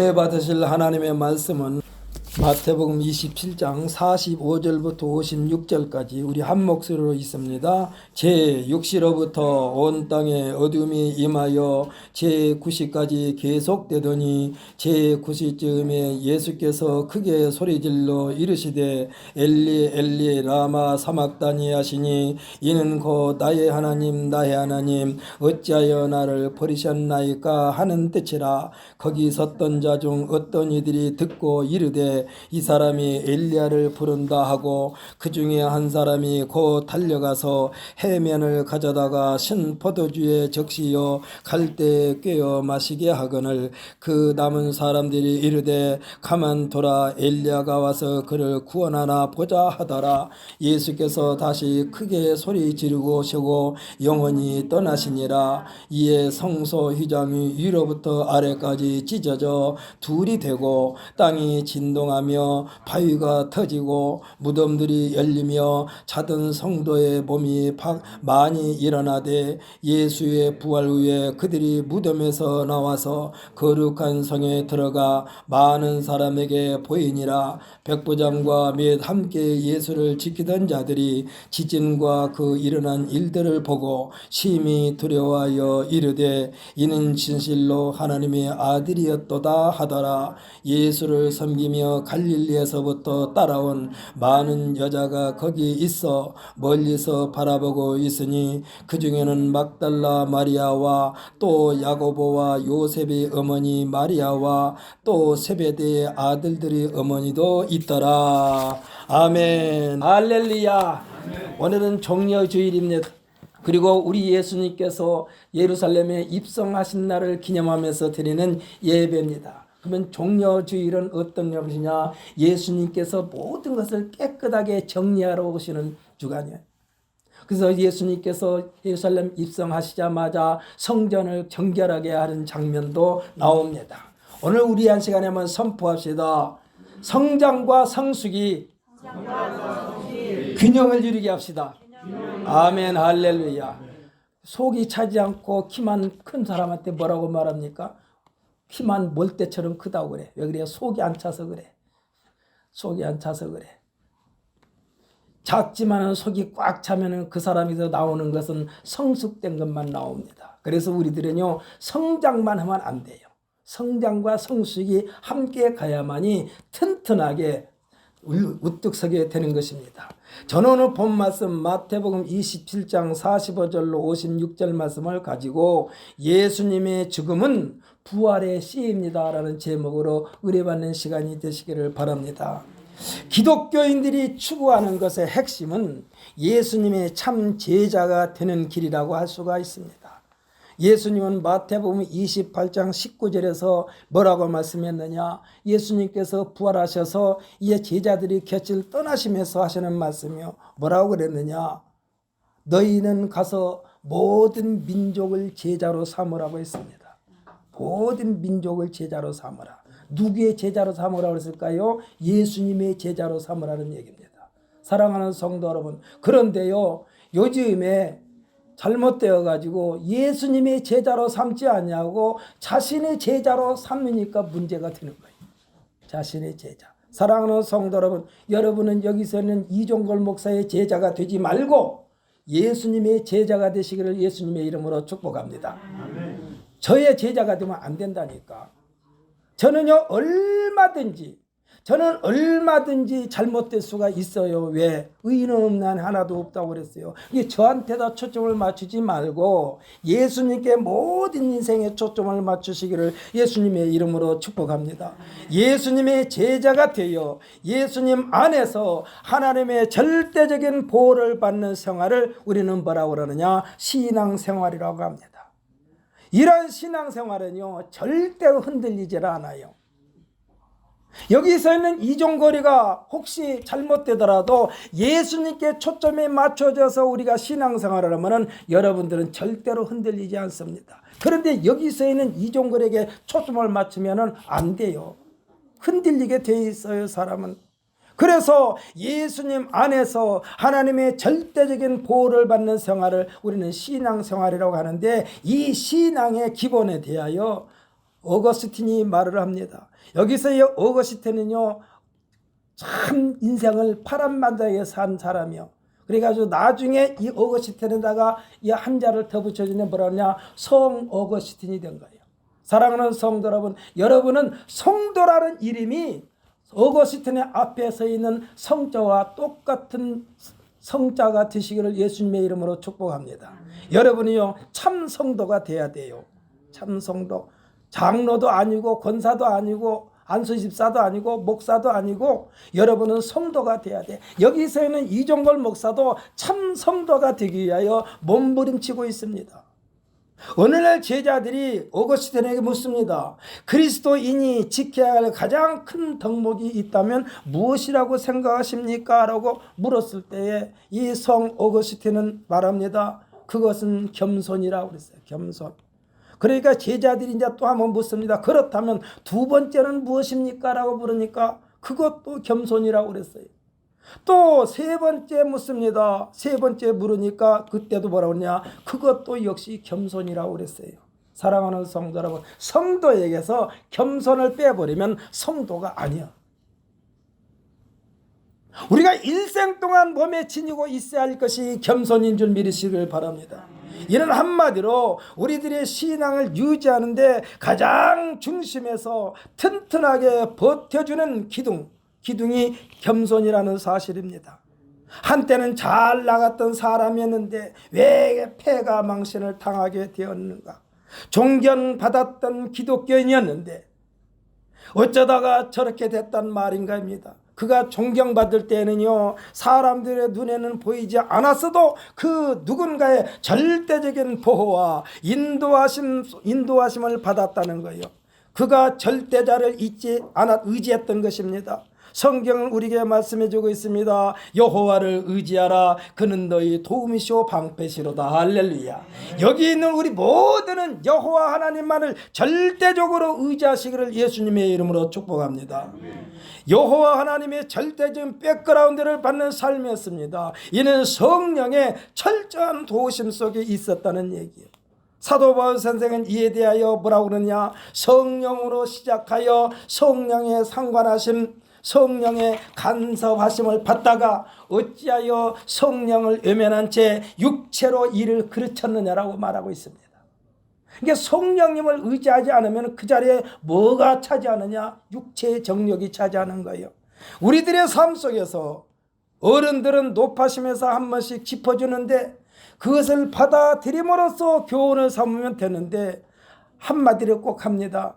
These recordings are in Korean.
은혜 받으실 하나님의 말씀은 마태복음 27장 45절부터 56절까지 우리 한 목소리로 있습니다. 제6시로부터 온 땅에 어둠이 임하여 제9시까지 계속되더니 제9시쯤에 예수께서 크게 소리질러 이르시되 엘리 엘리 라마 사막다니 하시니 이는 곧 나의 하나님 나의 하나님 어찌하여 나를 버리셨나이까 하는 뜻이라. 거기 섰던 자 중 어떤 이들이 듣고 이르되 이 사람이 엘리야를 부른다 하고 그 중에 한 사람이 곧 달려가서 해면을 가져다가 신 포도주에 적시어 갈대에 꿰어 마시게 하거늘 그 남은 사람들이 이르되 가만둬라 엘리야가 와서 그를 구원하나 보자 하더라. 예수께서 다시 크게 소리 지르고 쉬고 영원히 떠나시니라. 이에 성소 휘장이 위로부터 아래까지 찢어져 둘이 되고 땅이 진동하며 바위가 터지고 무덤들이 열리며 자던 성도의 몸이 많이 일어나되 예수의 부활 후에 그들이 무덤에서 나와서 거룩한 성에 들어가 많은 사람에게 보이니라. 백부장과 및 함께 예수를 지키던 자들이 지진과 그 일어난 일들을 보고 심히 두려워하여 이르되 이는 진실로 하나님의 아들이었도다 하더라. 예수를 섬기며 갈릴리에서부터 따라온 많은 여자가 거기 있어 멀리서 바라보고 있으니 그 중에는 막달라 마리아와 또 야고보와 요셉의 어머니 마리아와 또 세베대의 아들들의 어머니도 있더라. 아멘. 할렐루야. 오늘은 종려주일입니다. 그리고 우리 예수님께서 예루살렘에 입성하신 날을 기념하면서 드리는 예배입니다. 그러면 종려주일은 어떤 것이냐? 예수님께서 모든 것을 깨끗하게 정리하러 오시는 주간이에요. 그래서 예수님께서 예루살렘 입성하시자마자 성전을 정결하게 하는 장면도 나옵니다. 오늘 우리 한 시간에 한번 선포합시다. 성장과 성숙이 균형을 이루게 합시다. 아멘. 할렐루야. 속이 차지 않고 키만 큰 사람한테 뭐라고 말합니까? 키만 몰대처럼 크다고 그래. 왜 그래요? 속이 안 차서 그래. 속이 안 차서 그래. 작지만은 속이 꽉 차면은 그 사람에서 나오는 것은 성숙된 것만 나옵니다. 그래서 우리들은요, 성장만 하면 안 돼요. 성장과 성숙이 함께 가야만이 튼튼하게 우뚝 서게 되는 것입니다. 저는 오늘 본 말씀 마태복음 27장 45절로 56절 말씀을 가지고 예수님의 죽음은 부활의 씨입니다 라는 제목으로 의뢰받는 시간이 되시기를 바랍니다. 기독교인들이 추구하는 것의 핵심은 예수님의 참 제자가 되는 길이라고 할 수가 있습니다. 예수님은 마태복음 28장 19절에서 뭐라고 말씀했느냐? 예수님께서 부활하셔서 이제 제자들이 곁을 떠나시면서 하시는 말씀이요. 뭐라고 그랬느냐? 너희는 가서 모든 민족을 제자로 삼으라고 했습니다. 모든 민족을 제자로 삼으라. 누구의 제자로 삼으라고 했을까요? 예수님의 제자로 삼으라는 얘기입니다. 사랑하는 성도 여러분, 그런데요, 요즘에 잘못되어 가지고 예수님의 제자로 삼지 않냐고 자신의 제자로 삼으니까 문제가 되는 거예요. 자신의 제자. 사랑하는 성도 여러분, 여러분은 여기서는 이종걸 목사의 제자가 되지 말고 예수님의 제자가 되시기를 예수님의 이름으로 축복합니다. 저의 제자가 되면 안 된다니까. 저는 얼마든지 잘못될 수가 있어요. 왜? 의인은 없나 하나도 없다고 그랬어요. 저한테다 초점을 맞추지 말고 예수님께 모든 인생에 초점을 맞추시기를 예수님의 이름으로 축복합니다. 예수님의 제자가 되어 예수님 안에서 하나님의 절대적인 보호를 받는 생활을 우리는 뭐라고 그러느냐? 신앙생활이라고 합니다. 이런 신앙생활은요, 절대로 흔들리질 않아요. 여기서 있는 이종거리가 혹시 잘못되더라도 예수님께 초점이 맞춰져서 우리가 신앙생활을 하면 여러분들은 절대로 흔들리지 않습니다. 그런데 여기서 있는 이종거리에게 초점을 맞추면 안 돼요. 흔들리게 돼 있어요, 사람은. 그래서 예수님 안에서 하나님의 절대적인 보호를 받는 생활을 우리는 신앙생활이라고 하는데, 이 신앙의 기본에 대하여 어거스틴이 말을 합니다. 여기서 이 어거스틴은요 참 인생을 파란만장하게 산 사람이요. 그래가지고 나중에 이 어거스틴에다가 이 한자를 더 붙여주면 뭐라 하냐, 성 어거스틴이 된 거예요. 사랑하는 성도 여러분, 여러분은 성도라는 이름이 어거스틴의 앞에 서 있는 성자와 똑같은 성자가 되시기를 예수님의 이름으로 축복합니다. 여러분이요 참 성도가 돼야 돼요. 참 성도. 장로도 아니고 권사도 아니고 안수집사도 아니고 목사도 아니고 여러분은 성도가 돼야 돼. 여기서 있는 이종걸 목사도 참 성도가 되기 위하여 몸부림치고 있습니다. 오늘날 제자들이 어거스틴에게 묻습니다. 그리스도인이 지켜야 할 가장 큰 덕목이 있다면 무엇이라고 생각하십니까? 라고 물었을 때에 이 성 어거스틴은 말합니다. 그것은 겸손이라고 그랬어요. 겸손. 그러니까 제자들이 이제 또 한번 묻습니다. 그렇다면 두 번째는 무엇입니까? 라고 물으니까 그것도 겸손이라고 그랬어요. 또 세 번째 묻습니다. 세 번째 물으니까 그때도 뭐라고 했냐? 그것도 역시 겸손이라고 그랬어요. 사랑하는 성도 여러분, 성도에게서 겸손을 빼버리면 성도가 아니야. 우리가 일생 동안 몸에 지니고 있어야 할 것이 겸손인 줄 믿으시길 바랍니다. 이는 한마디로 우리들의 신앙을 유지하는데 가장 중심에서 튼튼하게 버텨주는 기둥이 겸손이라는 사실입니다. 한때는 잘 나갔던 사람이었는데 왜 패가 망신을 당하게 되었는가? 존경받았던 기독교인이었는데 어쩌다가 저렇게 됐단 말인가입니다. 그가 존경받을 때는요 사람들의 눈에는 보이지 않았어도 그 누군가의 절대적인 보호와 인도하심을 받았다는 거예요. 그가 절대자를 잊지 않아 의지했던 것입니다. 성경은 우리에게 말씀해주고 있습니다. 여호와를 의지하라. 그는 너희 도움이시오 방패시로다. 할렐루야. 여기 있는 우리 모두는 여호와 하나님만을 절대적으로 의지하시기를 예수님의 이름으로 축복합니다. 여호와 하나님의 절대적인 백그라운드를 받는 삶이었습니다. 이는 성령의 철저한 도우심 속에 있었다는 얘기예요. 사도 바울 선생은 이에 대하여 뭐라고 그러냐? 성령으로 시작하여 성령의 상관하심, 성령의 간섭하심을 받다가 어찌하여 성령을 외면한 채 육체로 일을 그르쳤느냐라고 말하고 있습니다. 그러니까 성령님을 의지하지 않으면 그 자리에 뭐가 차지하느냐? 육체의 정욕이 차지하는 거예요. 우리들의 삶 속에서 어른들은 높아심에서 한 번씩 짚어주는데 그것을 받아들임으로써 교훈을 삼으면 되는데 한마디로 꼭 합니다.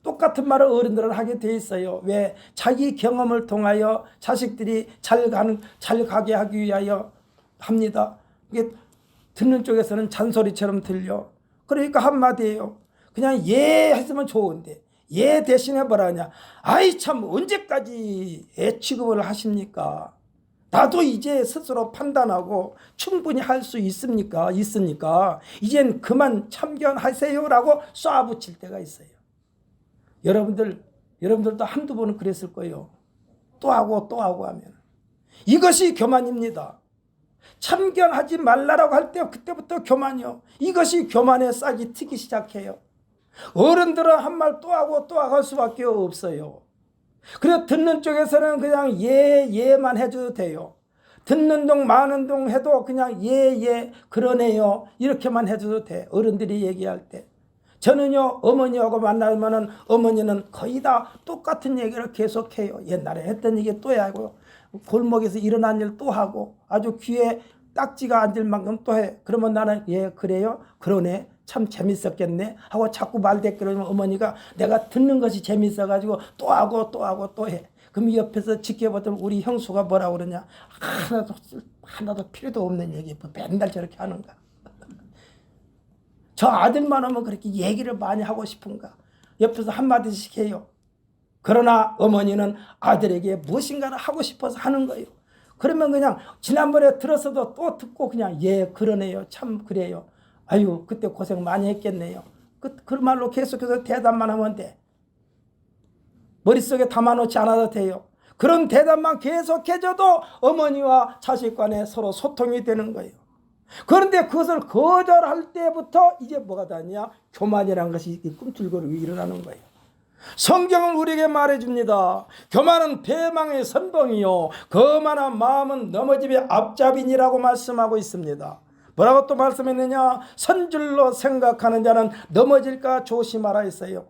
똑같은 말을 어른들은 하게 돼 있어요. 왜? 자기 경험을 통하여 자식들이 잘 가게 하기 위하여 합니다. 이게 듣는 쪽에서는 잔소리처럼 들려. 그러니까 한마디예요. 그냥 예 했으면 좋은데 예 대신에 뭐라냐? 아이 참 언제까지 애 취급을 하십니까? 나도 이제 스스로 판단하고 충분히 할 수 있으니까 이젠 그만 참견하세요라고 쏴붙일 때가 있어요. 여러분들도 한두 번은 그랬을 거예요. 또 하고 하면. 이것이 교만입니다. 참견하지 말라라고 할 때 그때부터 교만이요. 이것이 교만의 싹이 트기 시작해요. 어른들은 한 말 또 하고 할 수밖에 없어요. 그래서 듣는 쪽에서는 그냥 예만 해줘도 돼요. 듣는 동 마는 동 해도 그냥 예 그러네요 이렇게만 해줘도 돼. 어른들이 얘기할 때. 저는요 어머니하고 만나면은 어머니는 거의 다 똑같은 얘기를 계속해요. 옛날에 했던 얘기 또 하고 골목에서 일어난 일 또 하고 아주 귀에 딱지가 앉을 만큼 또 해. 그러면 나는 예 그래요? 그러네. 참 재밌었겠네 하고 자꾸 말대꾸를 하면 어머니가 내가 듣는 것이 재밌어가지고 또 하고 해. 그럼 옆에서 지켜보던 우리 형수가 뭐라고 그러냐? 하나도 필요도 없는 얘기 맨날 저렇게 하는가? 저 아들만 오면 그렇게 얘기를 많이 하고 싶은가? 옆에서 한마디씩 해요. 그러나 어머니는 아들에게 무엇인가를 하고 싶어서 하는 거예요. 그러면 그냥 지난번에 들었어도 또 듣고 그냥 예 그러네요. 참 그래요. 아유 그때 고생 많이 했겠네요. 그 말로 계속해서 대답만 하면 돼. 머릿속에 담아놓지 않아도 돼요. 그런 대답만 계속해줘도 어머니와 자식 간에 서로 소통이 되는 거예요. 그런데 그것을 거절할 때부터 이제 뭐가 되냐? 교만이라는 것이 꿈틀거리고 일어나는 거예요. 성경은 우리에게 말해줍니다. 교만은 배망의 선봉이요 거만한 마음은 넘어짐의 앞잡이니라고 말씀하고 있습니다. 뭐라고 또 말씀했느냐? 선줄로 생각하는 자는 넘어질까 조심하라 했어요.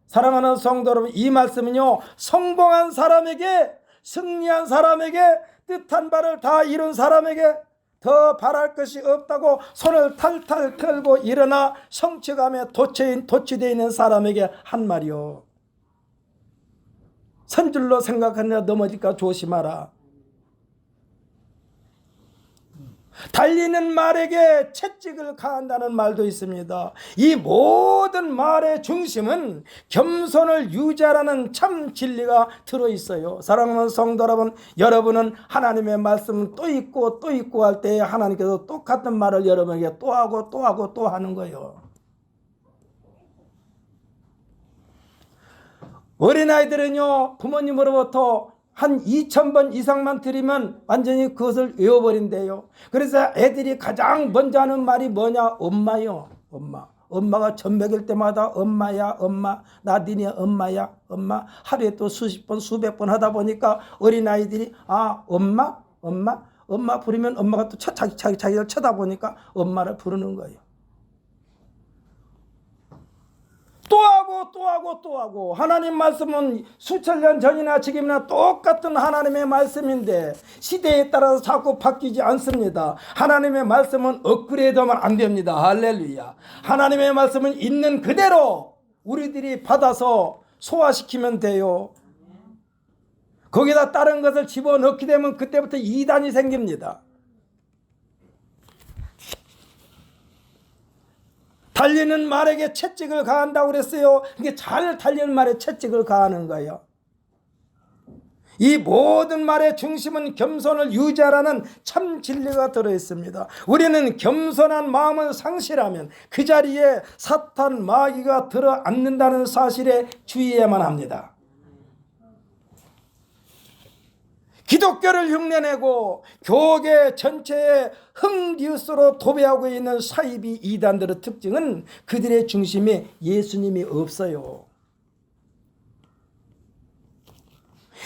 사랑하는 성도 여러분, 이 말씀은요 성공한 사람에게, 승리한 사람에게, 뜻한 바를 다 이룬 사람에게 더 바랄 것이 없다고 손을 탈탈 털고 일어나 성취감에 도취되어 있는 사람에게 한 말이요. 선줄로 생각하느냐 넘어질까 조심하라. 달리는 말에게 채찍을 가한다는 말도 있습니다. 이 모든 말의 중심은 겸손을 유지하라는 참 진리가 들어있어요. 사랑하는 성도 여러분, 여러분은 하나님의 말씀을 또 읽고 또 읽고 할 때 하나님께서 똑같은 말을 여러분에게 또 하고 또 하고 또 하는 거예요. 어린아이들은요 부모님으로부터 한 2,000번 이상만 들으면 완전히 그것을 외워버린대요. 그래서 애들이 가장 먼저 하는 말이 뭐냐? 엄마요. 엄마. 엄마가 젖 먹일 때마다 엄마야 엄마, 나 니네 엄마야 엄마. 하루에 또 수십 번 수백 번 하다 보니까 어린아이들이 아 엄마 엄마 엄마 부르면 엄마가 또 자기를 쳐다보니까 엄마를 부르는 거예요. 또 하고 또 하고 또 하고. 하나님 말씀은 수천 년 전이나 지금이나 똑같은 하나님의 말씀인데 시대에 따라서 자꾸 바뀌지 않습니다. 하나님의 말씀은 업그레이드하면 안 됩니다. 할렐루야. 하나님의 말씀은 있는 그대로 우리들이 받아서 소화시키면 돼요. 거기다 다른 것을 집어넣게 되면 그때부터 이단이 생깁니다. 달리는 말에게 채찍을 가한다고 그랬어요. 이게 잘 달리는 말에 채찍을 가하는 거예요. 이 모든 말의 중심은 겸손을 유지하라는 참 진리가 들어있습니다. 우리는 겸손한 마음을 상실하면 그 자리에 사탄 마귀가 들어앉는다는 사실에 주의해야만 합니다. 기독교를 흉내내고 교계 전체에 흑뉴스로 도배하고 있는 사이비 이단들의 특징은 그들의 중심에 예수님이 없어요.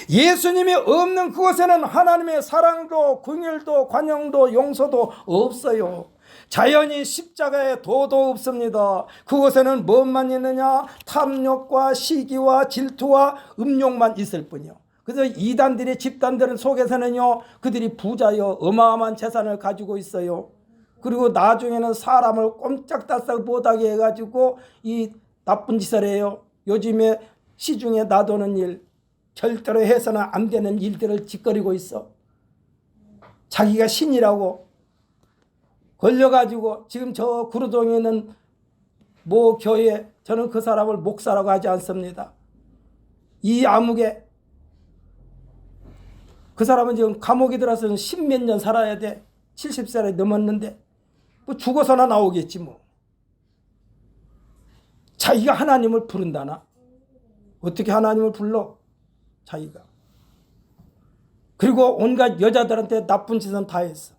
예수님이 없는 그곳에는 하나님의 사랑도 긍휼도 관용도 용서도 없어요. 자연히 십자가에 도도 없습니다. 그곳에는 무엇만 있느냐? 탐욕과 시기와 질투와 음욕만 있을 뿐이요. 그래서 이단들의 집단들 속에서는요 그들이 부자요 어마어마한 재산을 가지고 있어요. 그리고 나중에는 사람을 꼼짝달싹 못하게 해가지고 이 나쁜 짓을 해요. 요즘에 시중에 놔두는 일, 절대로 해서는 안 되는 일들을 짓거리고 있어. 자기가 신이라고 걸려가지고 지금 저 구로동에 있는 모 교회, 저는 그 사람을 목사라고 하지 않습니다. 이 암흑에 그 사람은 지금 감옥에 들어서 십몇 년 살아야 돼. 70살이 넘었는데 뭐 죽어서나 나오겠지 뭐. 자기가 하나님을 부른다나? 어떻게 하나님을 불러? 자기가. 그리고 온갖 여자들한테 나쁜 짓은 다 했어.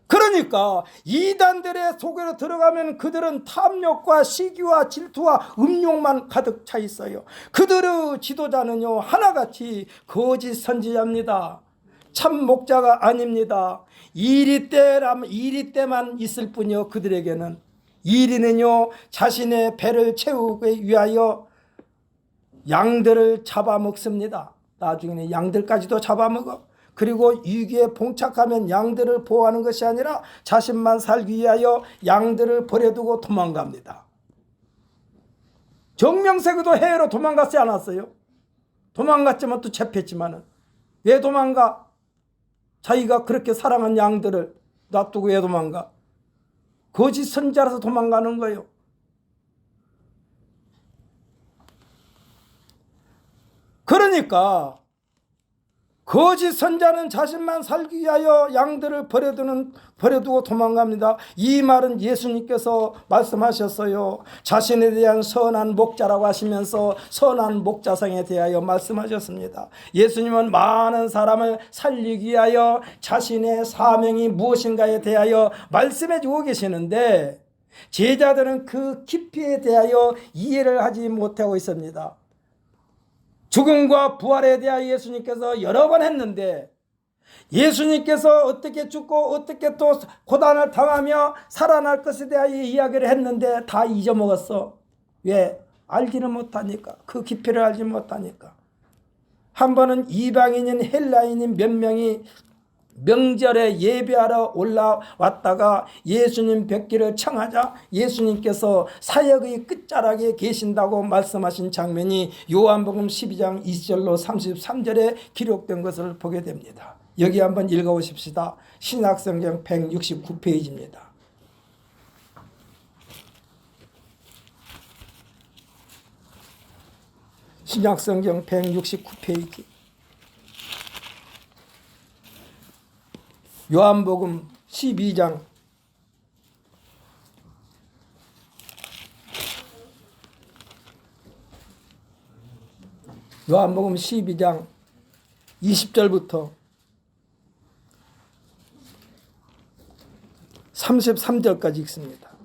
그러니까 이단들의 속으로 들어가면 그들은 탐욕과 시기와 질투와 음욕만 가득 차 있어요. 그들의 지도자는요 하나같이 거짓 선지자입니다. 참 목자가 아닙니다. 이리 때만 있을 뿐이요. 그들에게는 이리는요 자신의 배를 채우기 위하여 양들을 잡아먹습니다. 나중에는 양들까지도 잡아먹어. 그리고 위기에 봉착하면 양들을 보호하는 것이 아니라 자신만 살기 위하여 양들을 버려두고 도망갑니다. 정명세도 해외로 도망갔지 않았어요? 도망갔지만 또 잡혔지만은 왜 도망가? 자기가 그렇게 사랑한 양들을 놔두고 왜 도망가? 거짓 선지자라서 도망가는 거예요. 그러니까 거짓 선자는 자신만 살기 위하여 양들을 버려두고 도망갑니다. 이 말은 예수님께서 말씀하셨어요. 자신에 대한 선한 목자라고 하시면서 선한 목자상에 대하여 말씀하셨습니다. 예수님은 많은 사람을 살리기 위하여 자신의 사명이 무엇인가에 대하여 말씀해 주고 계시는데 제자들은 그 깊이에 대하여 이해를 하지 못하고 있습니다. 죽음과 부활에 대하여 예수님께서 여러 번 했는데 예수님께서 어떻게 죽고 어떻게 또 고난을 당하며 살아날 것에 대하여 이야기를 했는데 다 잊어먹었어. 왜? 알지는 못하니까. 그 깊이를 알지 못하니까. 한 번은 이방인인 헬라인인 몇 명이 명절에 예배하러 올라왔다가 예수님 뵙기를 청하자 예수님께서 사역의 끝자락에 계신다고 말씀하신 장면이 요한복음 12장 20절로 33절에 기록된 것을 보게 됩니다. 여기 한번 읽어보십시다. 신약성경 169페이지입니다. 신약성경 169페이지. 요한복음 12장 20절부터 33절까지 읽습니다.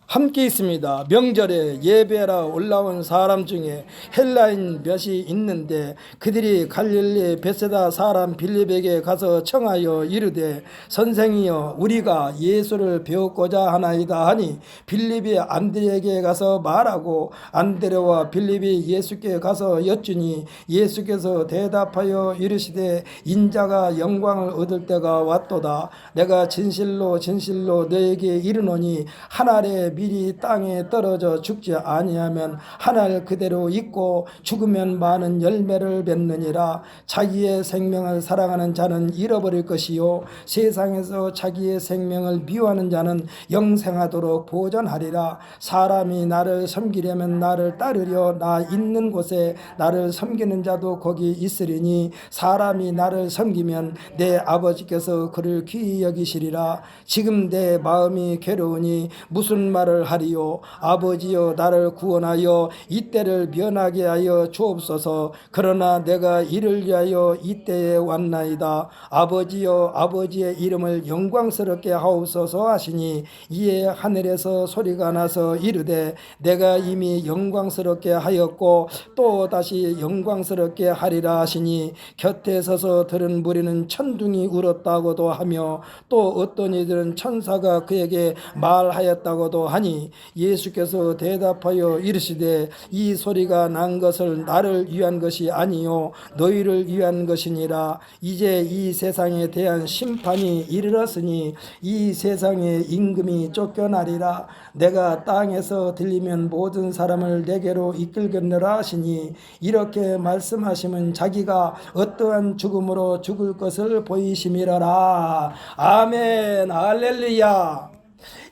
함께 있습니다. 명절에 예배하러 올라온 사람 중에 헬라인 몇이 있는데 그들이 갈릴리 벳세다 사람 빌립에게 가서 청하여 이르되 선생이여 우리가 예수를 배우고자 하나이다 하니 빌립이 안드레에게 가서 말하고 안드레와 빌립이 예수께 가서 여쭈니 예수께서 대답하여 이르시되 인자가 영광을 얻을 때가 왔도다. 내가 진실로 진실로 너에게 이르노니 한 알의 밀이 땅에 떨어져 죽지 아니하면 한 알 그대로 있고 죽으면 많은 열매를 맺느니라. 자기의 생명을 사랑하는 자는 잃어버릴 것이요 세상에서 자기의 생명을 미워하는 자는 영생하도록 보존하리라. 사람이 나를 섬기려면 나를 따르려. 나 있는 곳에 나를 섬기는 자도 거기 있으리니 사람이 나를 섬기면 내 아버지께서 그를 귀히 여기시리라. 지금 내 마음이 괴로우니 무슨 말을 하리요. 아버지여 나를 구원하여 이때를 면하게 하여 주옵소서. 그러나 내가 이를 위하여 이때에 왔나이다. 아버지여 아버지의 이름을 영광스럽게 하옵소서 하시니 이에 하늘에서 소리가 나서 이르되 내가 이미 영광스럽게 하였고 또 다시 영광스럽게 하리라 하시니 곁에 서서 들은 무리는 천둥이 울었다고도 하며 또 어떤 이들은 천사가 그에게 말하였다고도 하니 예수께서 대답하여 이르시되 이 소리가 난 것을 나를 위한 것이 아니요 너희를 위한 것이니라. 이제 이 세상에 대한 심판이 이르렀으니 이 세상의 임금이 쫓겨나리라. 내가 땅에서 들리면 모든 사람을 내게로 이끌겠노라 하시니 이렇게 말씀하시면 자기가 어떠한 죽음으로 죽을 것을 보이심이라라. 아멘. 할렐루야.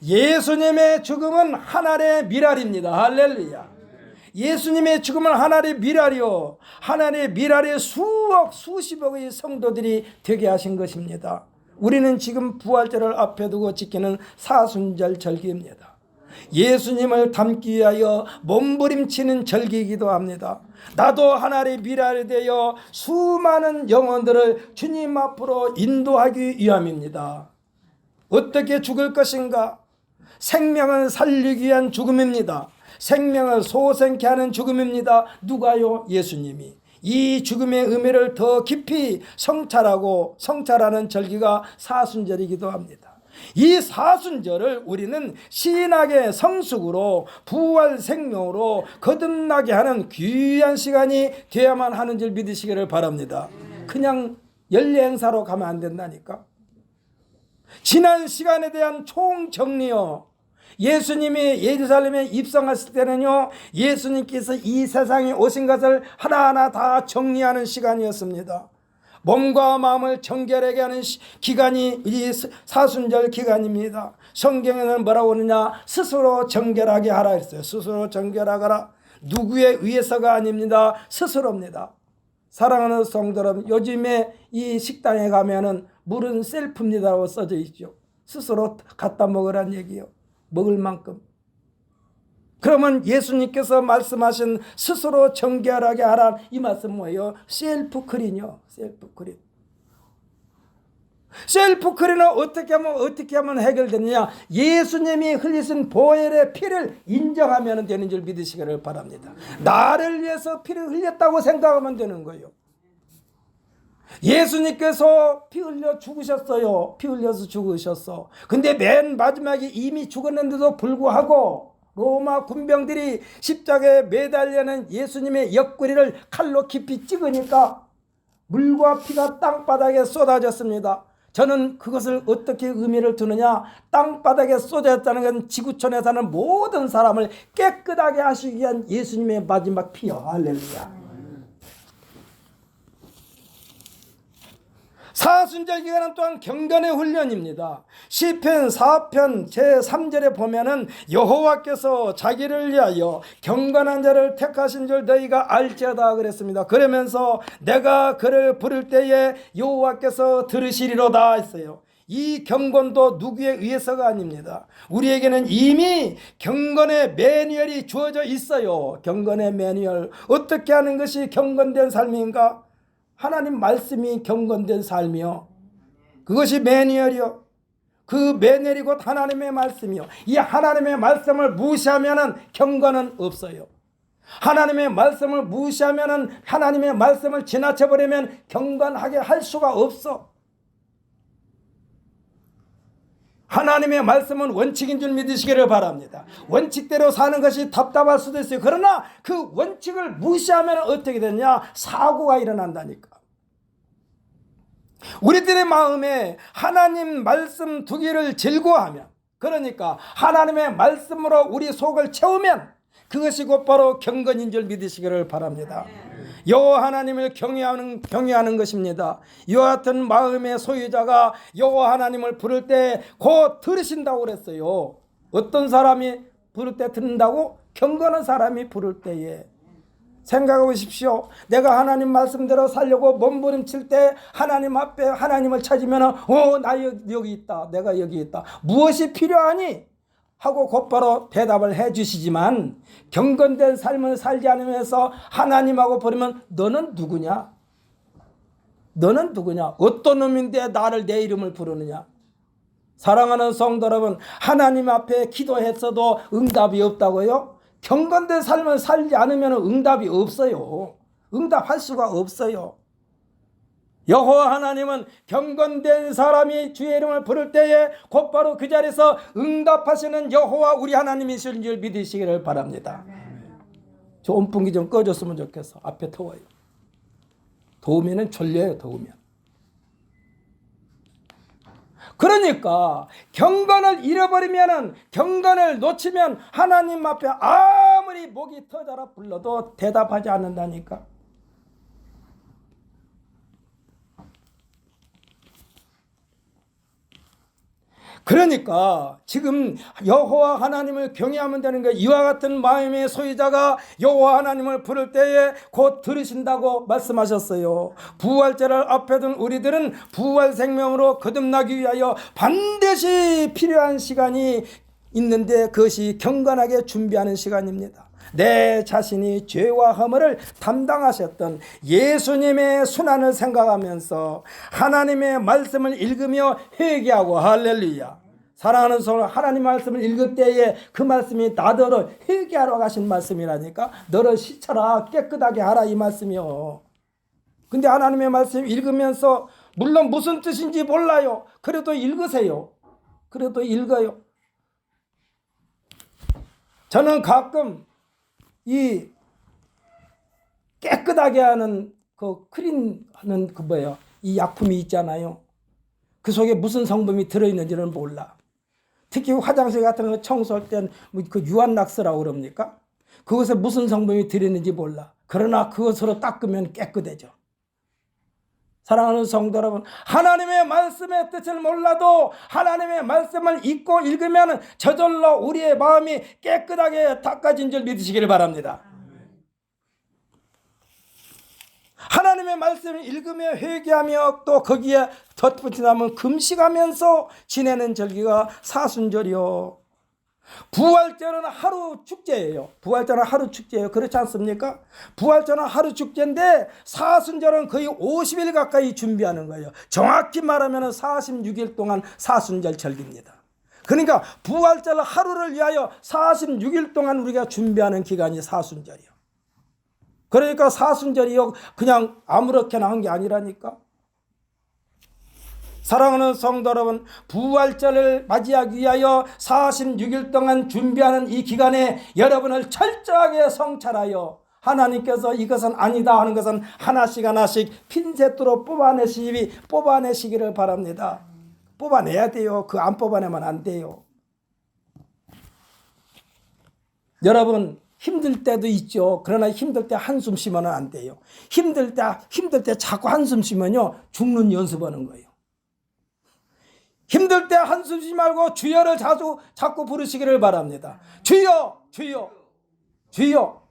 예수님의 죽음은 하늘의 미랄입니다. 할렐루야. 예수님의 죽음은 하늘의 미랄이요 하늘의 미랄의 수십억의 성도들이 되게 하신 것입니다. 우리는 지금 부활절을 앞에 두고 지키는 사순절 절기입니다. 예수님을 닮기 위하여 몸부림치는 절기이기도 합니다. 나도 하늘의 미랄이 되어 수많은 영혼들을 주님 앞으로 인도하기 위함입니다. 어떻게 죽을 것인가? 생명을 살리기 위한 죽음입니다. 생명을 소생케 하는 죽음입니다. 누가요? 예수님이. 이 죽음의 의미를 더 깊이 성찰하는 절기가 사순절이기도 합니다. 이 사순절을 우리는 신학의 성숙으로 부활 생명으로 거듭나게 하는 귀한 시간이 되어야만 하는 줄 믿으시기를 바랍니다. 그냥 연례행사로 가면 안 된다니까. 지난 시간에 대한 총정리요. 예수님이 예루살렘에 입성했을 때는요, 예수님께서 이 세상에 오신 것을 하나하나 다 정리하는 시간이었습니다. 몸과 마음을 정결하게 하는 기간이 이 사순절 기간입니다. 성경에는 뭐라고 하느냐? 스스로 정결하게 하라 했어요. 스스로 정결하거라. 누구에 의해서가 아닙니다. 스스로입니다. 사랑하는 성도 여러분, 요즘에 이 식당에 가면은 물은 셀프입니다라고 써져 있죠. 스스로 갖다 먹으란 얘기요. 먹을 만큼. 그러면 예수님께서 말씀하신 스스로 정결하게 하라 이 말씀 뭐예요? 셀프 크린이요. 셀프 크린. 셀프 클리너 어떻게 하면 해결되느냐? 예수님이 흘리신 보혈의 피를 인정하면 되는 줄 믿으시기를 바랍니다. 나를 위해서 피를 흘렸다고 생각하면 되는 거예요. 예수님께서 피 흘려 죽으셨어요. 피 흘려서 죽으셨어. 근데 맨 마지막에 이미 죽었는데도 불구하고 로마 군병들이 십자가에 매달려는 예수님의 옆구리를 칼로 깊이 찍으니까 물과 피가 땅바닥에 쏟아졌습니다. 저는 그것을 어떻게 의미를 두느냐? 땅바닥에 쏟아졌다는 건 지구촌에 사는 모든 사람을 깨끗하게 하시기 위한 예수님의 마지막 피요. 할렐루야. 사순절 기간은 또한 경건의 훈련입니다. 시편 4편 제3절에 보면은 여호와께서 자기를 위하여 경건한 자를 택하신 줄 너희가 알지어다 그랬습니다. 그러면서 내가 그를 부를 때에 여호와께서 들으시리로다 했어요. 이 경건도 누구에 의해서가 아닙니다. 우리에게는 이미 경건의 매뉴얼이 주어져 있어요. 경건의 매뉴얼. 어떻게 하는 것이 경건된 삶인가? 하나님 말씀이 경건된 삶이요. 그것이 매뉴얼이요. 그 매뉴얼이 곧 하나님의 말씀이요. 이 하나님의 말씀을 무시하면 경건은 없어요. 하나님의 말씀을 무시하면, 하나님의 말씀을 지나쳐버리면 경건하게 할 수가 없어. 하나님의 말씀은 원칙인 줄 믿으시기를 바랍니다. 원칙대로 사는 것이 답답할 수도 있어요. 그러나 그 원칙을 무시하면 어떻게 되냐? 사고가 일어난다니까. 우리들의 마음에 하나님 말씀 두기를 즐거워하면, 그러니까 하나님의 말씀으로 우리 속을 채우면 그것이 곧바로 경건인 줄 믿으시기를 바랍니다. 여호와 하나님을 경외하는 것입니다. 이와 같은 마음의 소유자가 여호와 하나님을 부를 때 곧 들으신다고 그랬어요. 어떤 사람이 부를 때 듣는다고? 경건한 사람이 부를 때에. 생각해 보십시오. 내가 하나님 말씀대로 살려고 몸부림칠 때 하나님 앞에 하나님을 찾으면 나 여기 있다. 내가 여기 있다. 무엇이 필요하니? 하고 곧바로 대답을 해 주시지만 경건된 삶을 살지 않으면서 하나님하고 버리면 너는 누구냐? 너는 누구냐? 어떤 놈인데 나를 내 이름을 부르느냐? 사랑하는 성도 여러분, 하나님 앞에 기도했어도 응답이 없다고요? 경건된 삶을 살지 않으면 응답이 없어요. 응답할 수가 없어요. 여호와 하나님은 경건된 사람이 주의 이름을 부를 때에 곧바로 그 자리에서 응답하시는 여호와 우리 하나님이신 줄 믿으시기를 바랍니다. 저 온풍기 좀 꺼줬으면 좋겠어. 앞에 더워요. 더우면 졸려요. 더우면. 그러니까 경건을 잃어버리면, 경건을 놓치면 하나님 앞에 아무리 목이 터져라 불러도 대답하지 않는다니까. 그러니까 지금 여호와 하나님을 경외하면 되는 거예요. 이와 같은 마음의 소유자가 여호와 하나님을 부를 때에 곧 들으신다고 말씀하셨어요. 부활절을 앞에 둔 우리들은 부활 생명으로 거듭나기 위하여 반드시 필요한 시간이 있는데 그것이 경건하게 준비하는 시간입니다. 내 자신이 죄와 허물을 담당하셨던 예수님의 순환을 생각하면서 하나님의 말씀을 읽으며 회개하고, 할렐루야. 사랑하는 성도, 하나님 말씀을 읽을 때에 그 말씀이 나더러 회개하러 가신 말씀이라니까. 너를 씻어라, 깨끗하게 하라, 이 말씀이요. 근데 하나님의 말씀 읽으면서 물론 무슨 뜻인지 몰라요. 그래도 읽으세요. 그래도 읽어요. 저는 가끔 이 깨끗하게 하는 그 클린하는 그 뭐예요? 이 약품이 있잖아요. 그 속에 무슨 성분이 들어있는지는 몰라. 특히 화장실 같은 거 청소할 땐 그 유한락스라고 그럽니까? 그것에 무슨 성분이 들어있는지 몰라. 그러나 그것으로 닦으면 깨끗해져. 사랑하는 성도 여러분, 하나님의 말씀의 뜻을 몰라도 하나님의 말씀을 읽고 읽으면 저절로 우리의 마음이 깨끗하게 닦아진 줄 믿으시기를 바랍니다. 하나님의 말씀을 읽으며 회개하며 또 거기에 덧붙이면 금식하면서 지내는 절기가 사순절이요. 부활절은 하루 축제예요. 부활절은 하루 축제예요. 그렇지 않습니까? 부활절은 하루 축제인데 사순절은 거의 50일 가까이 준비하는 거예요. 정확히 말하면 46일 동안 사순절 절기입니다. 그러니까 부활절 하루를 위하여 46일 동안 우리가 준비하는 기간이 사순절이요. 그러니까 사순절이요 그냥 아무렇게나 한 게 아니라니까. 사랑하는 성도 여러분, 부활절을 맞이하기 위하여 46일 동안 준비하는 이 기간에 여러분을 철저하게 성찰하여 하나님께서 이것은 아니다 하는 것은 하나씩 하나씩 핀셋으로 뽑아내시기를 바랍니다. 뽑아내야 돼요. 그 안 뽑아내면 안 돼요. 여러분 힘들 때도 있죠. 그러나 힘들 때 한숨 쉬면 안 돼요. 힘들 때 자꾸 한숨 쉬면요 죽는 연습하는 거예요. 힘들 때 한숨 쉬지 말고 주여를 자꾸 부르시기를 바랍니다. 주여, 주여, 주여.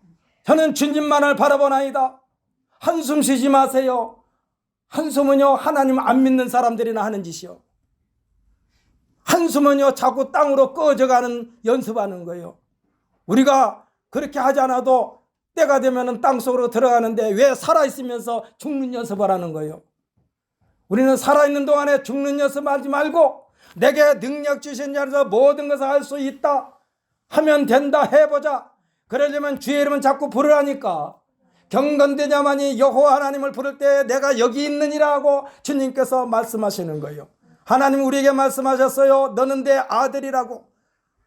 저는 주님만을 바라보나이다. 한숨 쉬지 마세요. 한숨은요 하나님 안 믿는 사람들이나 하는 짓이요. 한숨은요 자꾸 땅으로 꺼져가는 연습하는 거예요. 우리가 그렇게 하지 않아도 때가 되면 땅속으로 들어가는데 왜 살아있으면서 죽는 연습을 하는 거예요. 우리는 살아있는 동안에 죽는 연습하지 말고 내게 능력 주신 자에서 모든 것을 할 수 있다 하면 된다 해보자. 그러려면 주의 이름은 자꾸 부르라니까. 경건되냐마니 여호와 하나님을 부를 때 내가 여기 있느니라고 주님께서 말씀하시는 거예요. 하나님 우리에게 말씀하셨어요. 너는 내 아들이라고.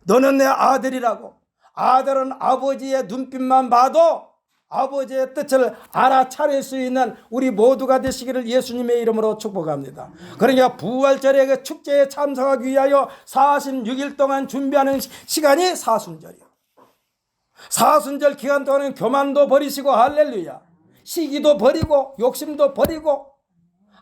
너는 내 아들이라고. 아들은 아버지의 눈빛만 봐도 아버지의 뜻을 알아차릴 수 있는 우리 모두가 되시기를 예수님의 이름으로 축복합니다. 그러니까 부활절의 그 축제에 참석하기 위하여 46일 동안 준비하는 시간이 사순절이에요. 사순절 기간 동안은 교만도 버리시고 할렐루야. 시기도 버리고 욕심도 버리고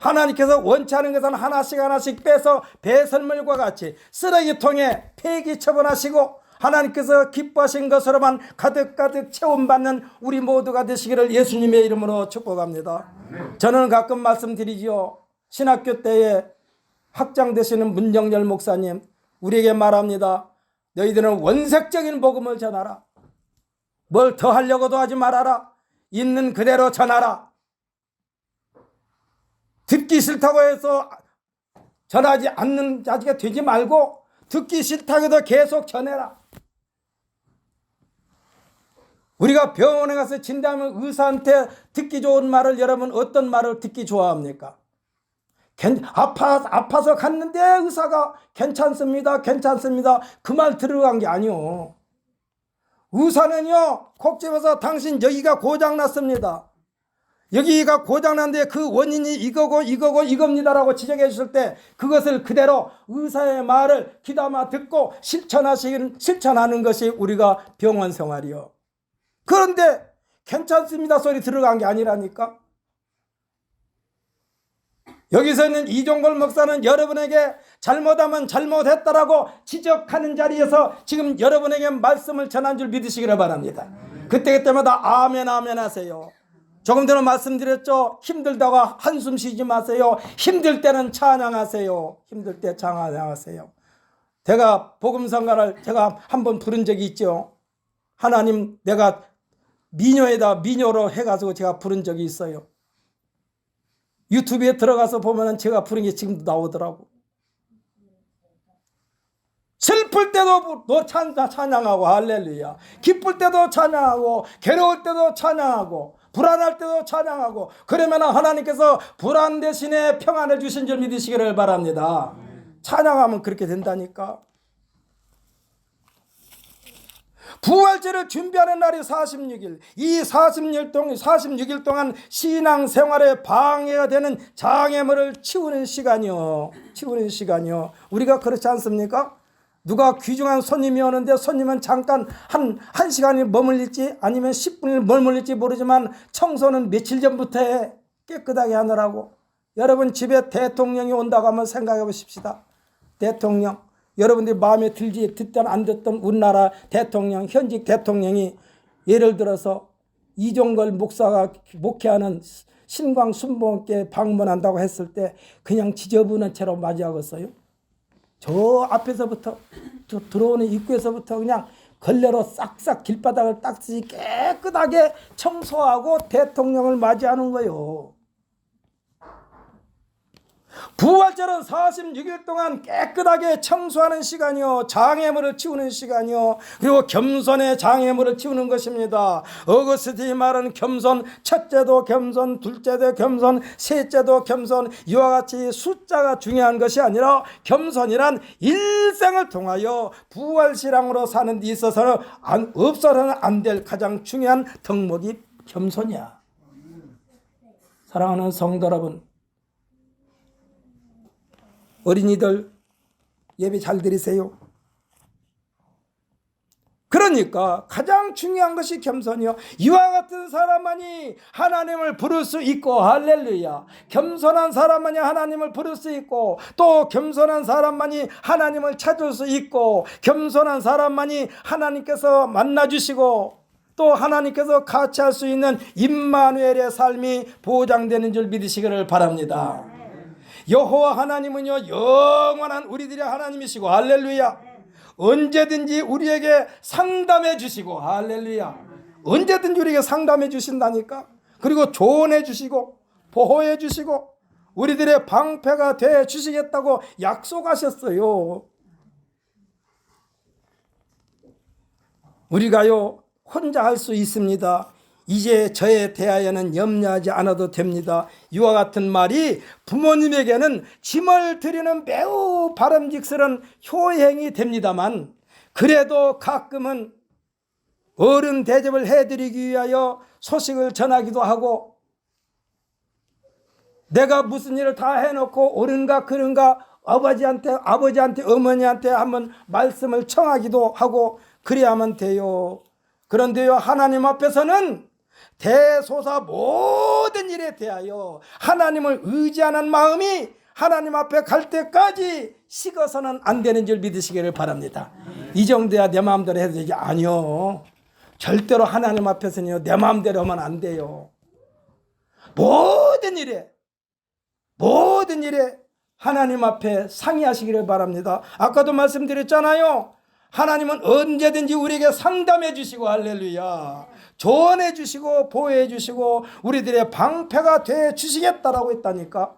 하나님께서 원치 않은 것은 하나씩 하나씩 빼서 배설물과 같이 쓰레기통에 폐기 처분하시고 하나님께서 기뻐하신 것으로만 가득가득 체험받는 우리 모두가 되시기를 예수님의 이름으로 축복합니다. 저는 가끔 말씀드리지요. 신학교 때에 학장 되시는 문정열 목사님 우리에게 말합니다. 너희들은 원색적인 복음을 전하라. 뭘 더 하려고도 하지 말아라. 있는 그대로 전하라. 듣기 싫다고 해서 전하지 않는 자지가 되지 말고 듣기 싫다고 해도 계속 전해라. 우리가 병원에 가서 진단하면 의사한테 듣기 좋은 말을 여러분 어떤 말을 듣기 좋아합니까? 아파서 갔는데 의사가 괜찮습니다. 괜찮습니다. 그 말 들어간 게 아니요. 의사는요 콕 집어서 당신 여기가 고장났습니다. 여기가 고장났는데 그 원인이 이거고 이겁니다라고 지적해 주실 때 그것을 그대로 의사의 말을 귀담아 듣고 실천하는 것이 우리가 병원 생활이요. 그런데 괜찮습니다 소리 들어간 게 아니라니까. 여기서는 이종걸 목사는 여러분에게 잘못하면 잘못했다라고 지적하는 자리에서 지금 여러분에게 말씀을 전한 줄 믿으시기를 바랍니다. 그때마다 아멘 아멘 하세요. 조금 전에 말씀드렸죠. 힘들다고 한숨 쉬지 마세요. 힘들 때는 찬양하세요. 힘들 때 찬양하세요. 제가 복음성가를 제가 한번 부른 적이 있죠. 하나님 내가 미녀로 해가지고 제가 부른 적이 있어요. 유튜브에 들어가서 보면 제가 부른 게 지금도 나오더라고. 슬플 때도 찬양하고 할렐루야. 기쁠 때도 찬양하고 괴로울 때도 찬양하고 불안할 때도 찬양하고 그러면 하나님께서 불안 대신에 평안을 주신 줄 믿으시기를 바랍니다. 찬양하면 그렇게 된다니까. 부활절을 준비하는 날이 46일. 이 46일 동안 신앙생활에 방해가 되는 장애물을 치우는 시간이요. 우리가 그렇지 않습니까? 누가 귀중한 손님이 오는데 손님은 잠깐 한 시간이 머물릴지 아니면 10분을 머물릴지 모르지만 청소는 며칠 전부터 해. 깨끗하게 하느라고. 여러분 집에 대통령이 온다고 한번 생각해 보십시다. 대통령. 여러분들이 마음에 듣든 안 듣든 우리나라 대통령, 현직 대통령이 예를 들어서 이종걸 목사가 목회하는 신광순복음교회 방문한다고 했을 때 그냥 지저분한 채로 맞이하겠어요? 저 앞에서부터 저 들어오는 입구에서부터 그냥 걸레로 싹싹 길바닥을 닦듯이 깨끗하게 청소하고 대통령을 맞이하는 거요. 부활절은 46일 동안 깨끗하게 청소하는 시간이요, 장애물을 치우는 시간이요, 그리고 겸손의 장애물을 치우는 것입니다. 어거스틴이 말하는 겸손, 첫째도 겸손, 둘째도 겸손, 셋째도 겸손, 이와 같이 숫자가 중요한 것이 아니라 겸손이란 일생을 통하여 부활신앙으로 사는 데 있어서는 없어서는 안 될 가장 중요한 덕목이 겸손이야. 사랑하는 성도 여러분, 어린이들 예배 잘 드리세요. 그러니까 가장 중요한 것이 겸손이요. 이와 같은 사람만이 하나님을 부를 수 있고, 할렐루야. 겸손한 사람만이 하나님을 부를 수 있고, 또 겸손한 사람만이 하나님을 찾을 수 있고, 겸손한 사람만이 하나님께서 만나주시고, 또 하나님께서 같이 할 수 있는 임마누엘의 삶이 보장되는 줄 믿으시기를 바랍니다. 여호와 하나님은요, 영원한 우리들의 하나님이시고, 할렐루야. 언제든지 우리에게 상담해 주시고, 할렐루야. 언제든지 우리에게 상담해 주신다니까. 그리고 조언해 주시고 보호해 주시고 우리들의 방패가 돼 주시겠다고 약속하셨어요. 우리가요 혼자 할 수 있습니다. 이제 저에 대하여는 염려하지 않아도 됩니다. 이와 같은 말이 부모님에게는 짐을 드리는 매우 바람직스러운 효행이 됩니다만, 그래도 가끔은 어른 대접을 해드리기 위하여 소식을 전하기도 하고, 내가 무슨 일을 다 해놓고 옳은가 그른가 아버지한테 어머니한테 한번 말씀을 청하기도 하고 그래야만 돼요. 그런데요, 하나님 앞에서는 대소사 모든 일에 대하여 하나님을 의지하는 마음이 하나님 앞에 갈 때까지 식어서는 안 되는 줄 믿으시기를 바랍니다. 이 정도야 내 마음대로 해도 되지. 아니요, 절대로 하나님 앞에서는요 내 마음대로 하면 안 돼요. 모든 일에 하나님 앞에 상의하시기를 바랍니다. 아까도 말씀드렸잖아요. 하나님은 언제든지 우리에게 상담해 주시고, 할렐루야, 조언해 주시고 보호해 주시고 우리들의 방패가 돼 주시겠다라고 했다니까.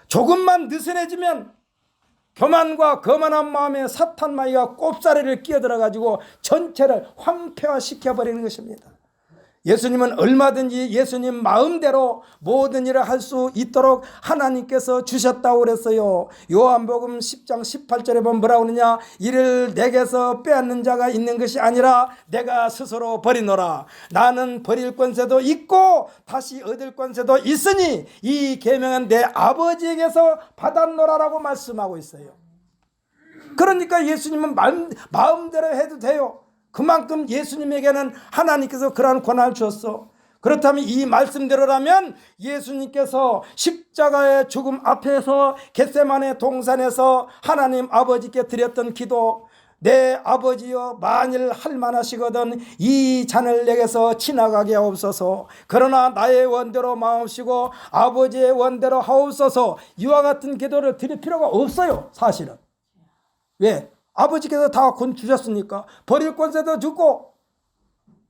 조금만 느슨해지면 교만과 거만한 마음에 사탄 마귀가 꼽사리를 끼어들어 가지고 전체를 황폐화시켜버리는 것입니다. 예수님은 얼마든지 예수님 마음대로 모든 일을 할 수 있도록 하나님께서 주셨다고 그랬어요. 요한복음 10장 18절에 보면 뭐라고 그러냐, 이를 내게서 빼앗는 자가 있는 것이 아니라 내가 스스로 버리노라. 나는 버릴 권세도 있고 다시 얻을 권세도 있으니 이 계명은 내 아버지에게서 받았노라라고 말씀하고 있어요. 그러니까 예수님은 마음대로 해도 돼요. 그만큼 예수님에게는 하나님께서 그러한 권한을 주었어. 그렇다면 이 말씀대로라면 예수님께서 십자가의 죽음 앞에서 겟세마네 동산에서 하나님 아버지께 드렸던 기도, 내 아버지여 만일 할만하시거든 이 잔을 내게서 지나가게 하옵소서, 그러나 나의 원대로 마옵시고 아버지의 원대로 하옵소서, 이와 같은 기도를 드릴 필요가 없어요. 사실은. 왜? 아버지께서 다 권 주셨으니까. 버릴 권세도 주고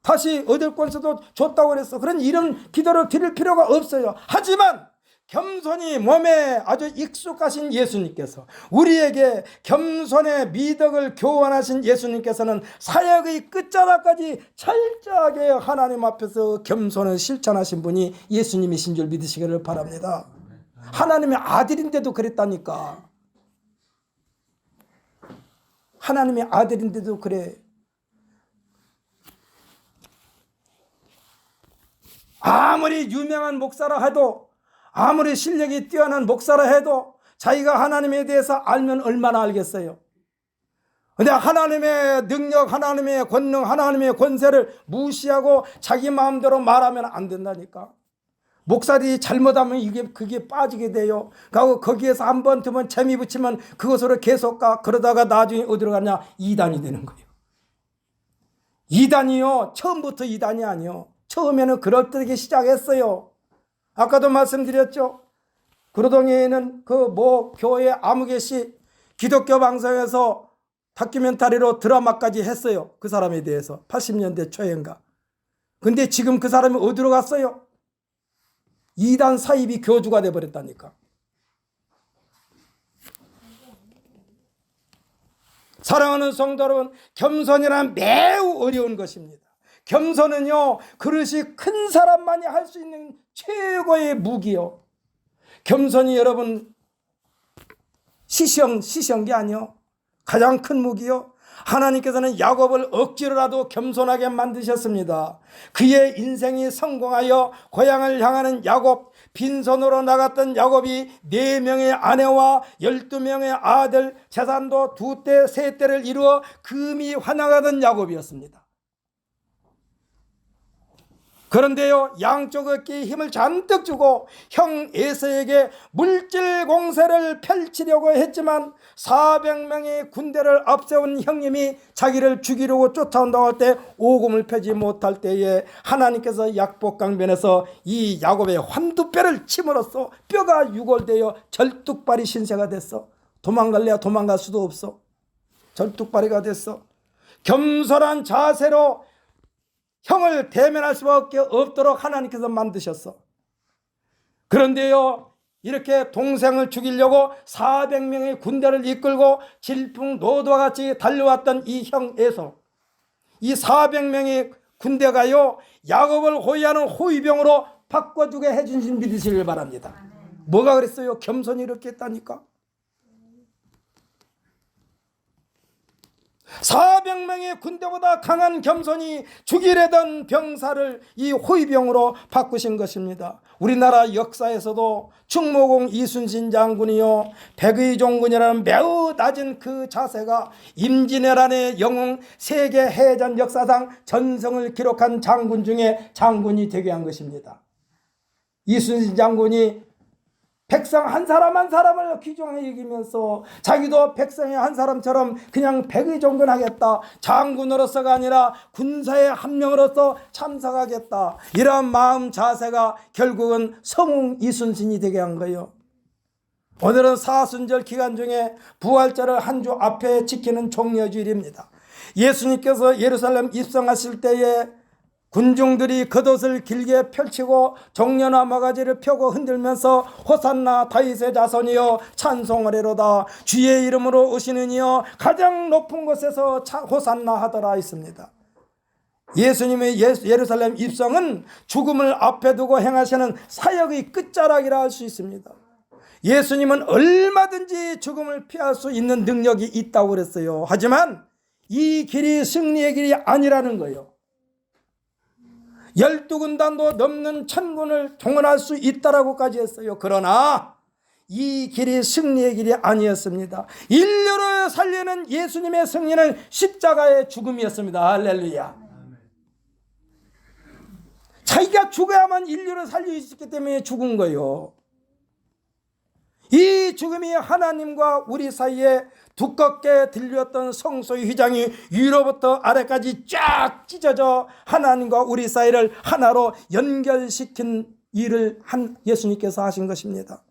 다시 얻을 권세도 줬다고 그랬어. 그런 이런 기도를 드릴 필요가 없어요. 하지만 겸손히 몸에 아주 익숙하신 예수님께서, 우리에게 겸손의 미덕을 교환하신 예수님께서는 사역의 끝자락까지 철저하게 하나님 앞에서 겸손을 실천하신 분이 예수님이신 줄 믿으시기를 바랍니다. 하나님의 아들인데도 그랬다니까. 하나님의 아들인데도 그래. 아무리 유명한 목사라 해도, 아무리 실력이 뛰어난 목사라 해도 자기가 하나님에 대해서 알면 얼마나 알겠어요. 근데 하나님의 능력, 하나님의 권능, 하나님의 권세를 무시하고 자기 마음대로 말하면 안 된다니까. 목사들이 잘못하면 그게 빠지게 돼요. 거기에서 한 번, 두 번 재미 붙이면 그것으로 계속 가. 그러다가 나중에 어디로 가냐? 이단이 되는 거예요. 이단이요, 처음부터 이단이 아니요. 처음에는 그럴듯하게 시작했어요. 아까도 말씀드렸죠. 구로동에는 그 모 교회 아무개씨 기독교 방송에서 다큐멘터리로 드라마까지 했어요. 그 사람에 대해서 80년대 초인가. 근데 지금 그 사람이 어디로 갔어요? 이단 사이비 교주가 돼버렸다니까. 사랑하는 성도 여러분, 겸손이란 매우 어려운 것입니다. 겸손은요, 그릇이 큰 사람만이 할 수 있는 최고의 무기요. 겸손이 여러분 시시한 게 아니요, 가장 큰 무기요. 하나님께서는 야곱을 억지로라도 겸손하게 만드셨습니다. 그의 인생이 성공하여 고향을 향하는 야곱, 빈손으로 나갔던 야곱이 4명의 아내와 12명의 아들, 재산도 2대, 3대를 이루어 금이 환영하던 야곱이었습니다. 그런데요, 양쪽 어깨에 힘을 잔뜩 주고 형 에서에게 물질 공세를 펼치려고 했지만 400명의 군대를 앞세운 형님이 자기를 죽이려고 쫓아온다고 할 때 오금을 펴지 못할 때에 하나님께서 약복강변에서 이 야곱의 환두뼈를 침으로써 뼈가 유골되어 절뚝발이 신세가 됐어. 도망갈래야 도망갈 수도 없어. 절뚝발이가 됐어. 겸손한 자세로 형을 대면할 수밖에 없도록 하나님께서 만드셨어. 그런데요, 이렇게 동생을 죽이려고 400명의 군대를 이끌고 질풍노도와 같이 달려왔던 이 형 에서, 이 400명의 군대가요, 야곱을 호위하는 호위병으로 바꿔주게 해준 줄 믿으시길 바랍니다. 뭐가 그랬어요? 겸손이 이렇게 했다니까. 400명의 군대보다 강한 겸손이 죽이려던 병사를 이 호위병으로 바꾸신 것입니다. 우리나라 역사에서도 충무공 이순신 장군이요, 백의종군이라는 매우 낮은 그 자세가 임진왜란의 영웅, 세계 해전 역사상 전성을 기록한 장군 중에 장군이 되게 한 것입니다. 이순신 장군이 백성 한 사람 한 사람을 귀중하게 여기면서 자기도 백성의 한 사람처럼 그냥 백의종군하겠다, 장군으로서가 아니라 군사의 한 명으로서 참석하겠다, 이런 마음 자세가 결국은 성웅 이순신이 되게 한 거예요. 오늘은 사순절 기간 중에 부활절을 한 주 앞에 지키는 종려주일입니다. 예수님께서 예루살렘 입성하실 때에 군중들이 겉옷을 길게 펼치고 종려나 마가지를 펴고 흔들면서 호산나 다윗의 자손이여 찬송하리로다, 주의 이름으로 오시는 이여 가장 높은 곳에서 호산나 하더라 했습니다. 예수님의 예루살렘 입성은 죽음을 앞에 두고 행하시는 사역의 끝자락이라 할 수 있습니다. 예수님은 얼마든지 죽음을 피할 수 있는 능력이 있다고 그랬어요. 하지만 이 길이 승리의 길이 아니라는 거예요. 12군단도 넘는 천군을 동원할 수 있다라고까지 했어요. 그러나 이 길이 승리의 길이 아니었습니다. 인류를 살리는 예수님의 승리는 십자가의 죽음이었습니다. 할렐루야. 자기가 죽어야만 인류를 살릴 수 있기 때문에 죽은 거예요. 이 죽음이 하나님과 우리 사이에 두껍게 들렸던 성소의 휘장이 위로부터 아래까지 쫙 찢어져 하나님과 우리 사이를 하나로 연결시킨 일을 한 예수님께서 하신 것입니다.